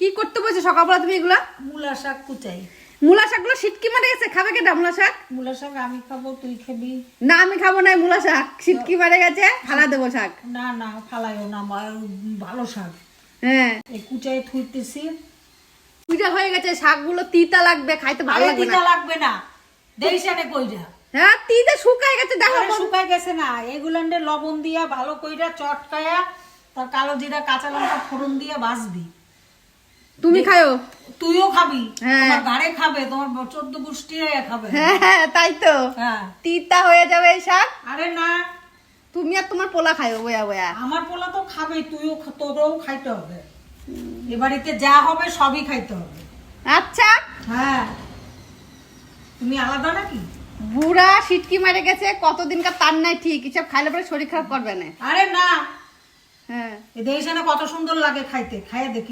কি করতে বলছো সকালবেলা তুমি এগুলা? মূলা শাক কুচাই। মূলা শাকগুলো সিটকি মারে গেছে, খাবে কেটা মূলা শাক? মূলা শাক আমি খাবো, তুই খাবি না? আমি খাবো না মূলা শাক, সিটকি মারে গেছে, ফালা দেবো শাক। না? না ফালাইও না, ভালো শাক। হ্যাঁ এই কুচাই থুইতেছি। পূজা হয়ে গেছে, শাকগুলো তিতা লাগবে, খাইতে ভালো লাগবে না। তিতা লাগবে না, দেইশানে কইরা। হ্যাঁ তিতা শুকায় গেছে, দেখো আরে শুকায় গেছে না, এগুলান্ডে লবণ দিয়া ভালো কইরা চটকায়া তার কালো জিরা কাঁচা লঙ্কা ফোড়ন দিয়া ভাজবি। তুমি খাও? তুইও খাবি, হ্যাঁ। তোমার গাড়ে খাবে, তোমার 14 গোষ্ঠী খাবে। হ্যাঁ হ্যাঁ তাই তো, হ্যাঁ। তিতা হয়ে যাবে এই শাক। আরে না, তুমি আর তোমার পোলা খাইও বয়া বয়া। আমার পোলা তো খাবে, তুইও তোরও খাইতে হবে। এ বাড়িতে যা হবে সবই খাইতে হবে। আচ্ছা হ্যাঁ, তুমি আলাদা নাকি? বুড়া সিটকি মারে গেছে, কতদিনকার তার নাই ঠিক, এসব খাইলে পরে শরীর খারাপ করবে না। আরে না, হ্যাঁ এ দেশে না কত সুন্দর লাগে খাইতে, খাইয়ে দেখি।